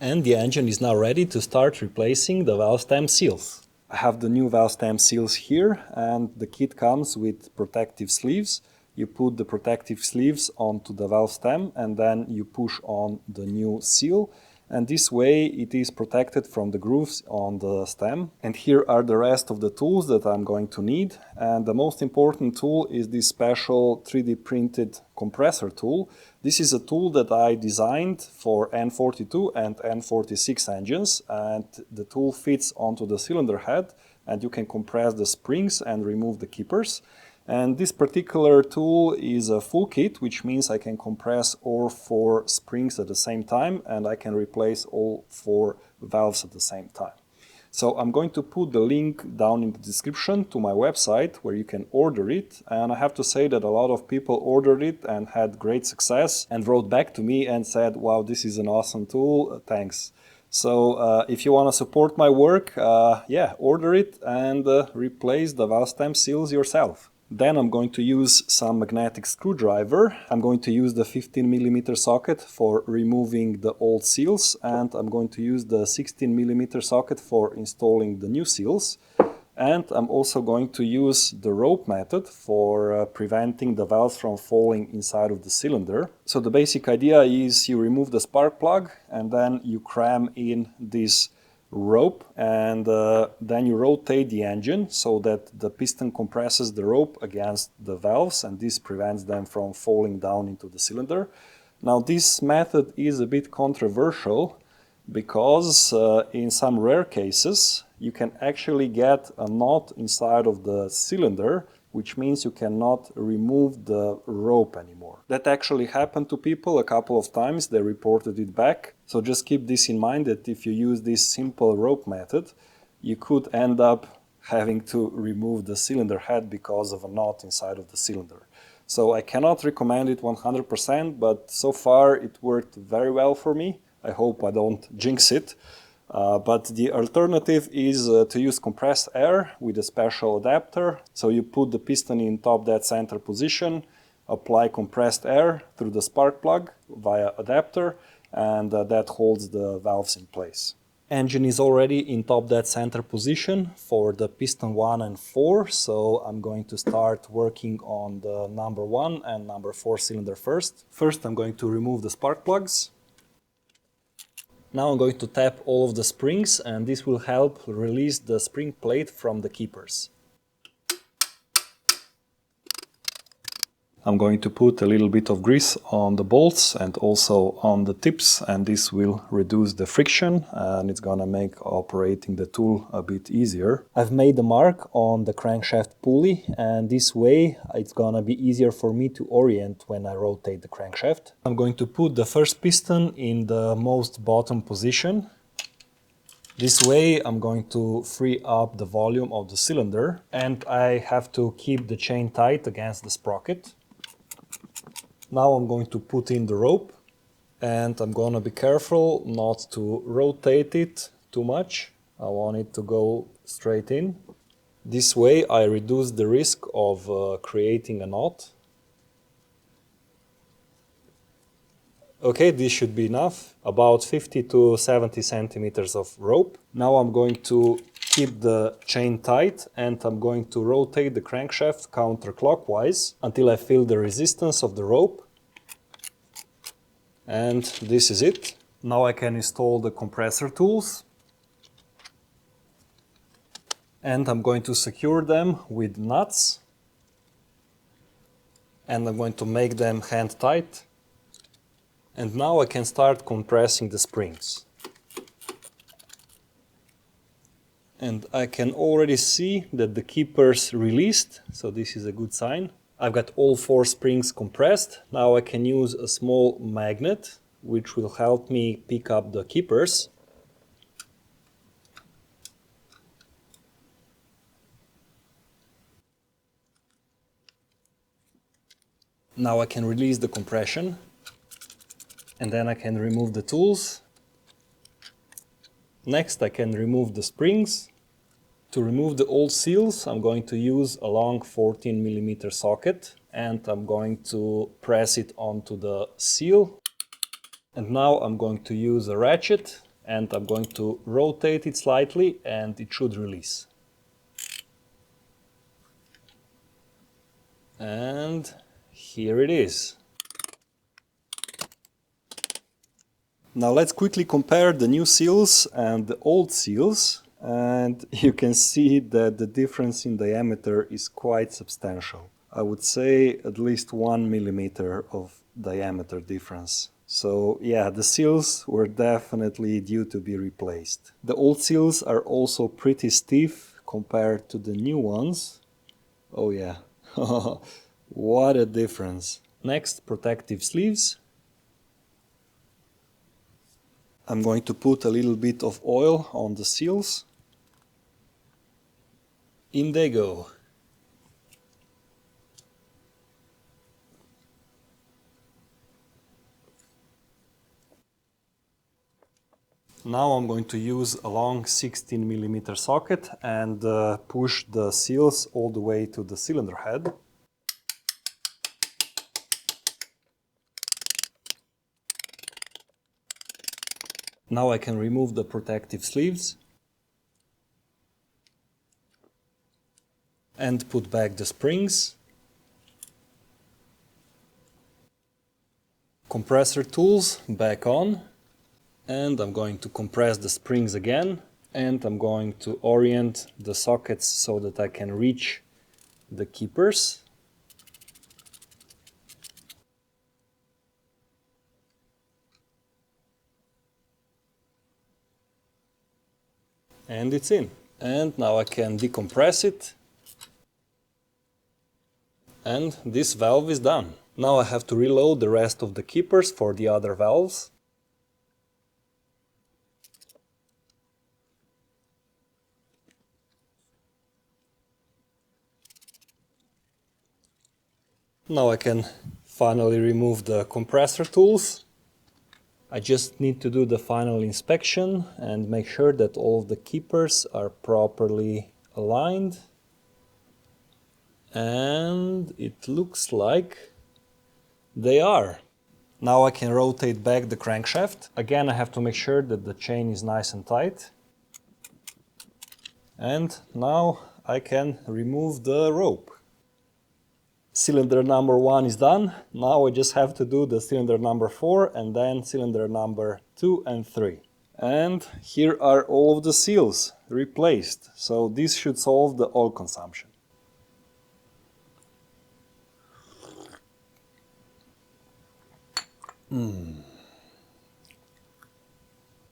And the engine is now ready to start replacing the valve stem seals. I have the new valve stem seals here, and the kit comes with protective sleeves. You put the protective sleeves onto the valve stem and then you push on the new seal, and this way it is protected from the grooves on the stem. And here are the rest of the tools that I'm going to need, and the most important tool is this special 3D printed compressor tool. This is a tool that I designed for N42 and N46 engines, and the tool fits onto the cylinder head and you can compress the springs and remove the keepers. And this particular tool is a full kit, which means I can compress all 4 springs at the same time and I can replace all 4 valves at the same time. So I'm going to put the link down in the description to my website where you can order it, and I have to say that a lot of people ordered it and had great success and wrote back to me and said, wow, this is an awesome tool, thanks. So if you want to support my work, yeah, order it and replace the valve stem seals yourself. Then I'm going to use some magnetic screwdriver. I'm going to use the 15mm socket for removing the old seals, and I'm going to use the 16mm socket for installing the new seals. And I'm also going to use the rope method for preventing the valves from falling inside of the cylinder. So the basic idea is you remove the spark plug and then you cram in this rope, and then you rotate the engine so that the piston compresses the rope against the valves, and this prevents them from falling down into the cylinder. Now this method is a bit controversial because in some rare cases you can actually get a knot inside of the cylinder, which means you cannot remove the rope anymore. That actually happened to people a couple of times, they reported it back. So just keep this in mind, that if you use this simple rope method, you could end up having to remove the cylinder head because of a knot inside of the cylinder. So I cannot recommend it 100%, but so far it worked very well for me. I hope I don't jinx it. But the alternative is to use compressed air with a special adapter. So you put the piston in top dead center position, apply compressed air through the spark plug via adapter, and that holds the valves in place. Engine is already in top dead center position for the piston 1 and 4, so I'm going to start working on the number 1 and number 4 cylinder first. First I'm going to remove the spark plugs. Now I'm going to tap all of the springs, and this will help release the spring plate from the keepers. I'm going to put a little bit of grease on the bolts and also on the tips, and this will reduce the friction and it's gonna make operating the tool a bit easier. I've made a mark on the crankshaft pulley, and this way it's gonna be easier for me to orient when I rotate the crankshaft. I'm going to put the first piston in the most bottom position. This way I'm going to free up the volume of the cylinder, and I have to keep the chain tight against the sprocket. Now I'm going to put in the rope, and I'm gonna be careful not to rotate it too much. I want it to go straight in. This way I reduce the risk of creating a knot. Okay, this should be enough, about 50 to 70 centimeters of rope. Now I'm going to keep the chain tight, and I'm going to rotate the crankshaft counterclockwise until I feel the resistance of the rope. And this is it. Now I can install the compressor tools. And I'm going to secure them with nuts. And I'm going to make them hand tight. And now I can start compressing the springs. And I can already see that the keepers released, so this is a good sign. I've got all 4 springs compressed. Now I can use a small magnet, which will help me pick up the keepers. Now I can release the compression, and then I can remove the tools. Next I can remove the springs. To remove the old seals, I'm going to use a long 14mm socket, and I'm going to press it onto the seal. And now I'm going to use a ratchet and I'm going to rotate it slightly and it should release. And here it is. Now let's quickly compare the new seals and the old seals, and you can see that the difference in diameter is quite substantial. I would say at least 1 millimeter of diameter difference. So yeah, the seals were definitely due to be replaced. The old seals are also pretty stiff compared to the new ones. Oh yeah, what a difference. Next, protective sleeves. I'm going to put a little bit of oil on the seals. In they go. Now I'm going to use a long 16mm socket and push the seals all the way to the cylinder head. Now I can remove the protective sleeves and put back the springs. Compressor tools back on, and I'm going to compress the springs again, and I'm going to orient the sockets so that I can reach the keepers. And it's in. And now I can decompress it. And this valve is done. Now I have to reload the rest of the keepers for the other valves. Now I can finally remove the compressor tools. I just need to do the final inspection and make sure that all of the keepers are properly aligned. And it looks like they are. Now I can rotate back the crankshaft. Again, I have to make sure that the chain is nice and tight. And now I can remove the rope. Cylinder number 1 is done. Now I just have to do the cylinder number 4 and then cylinder number 2 and 3. And here are all of the seals replaced. So this should solve the oil consumption.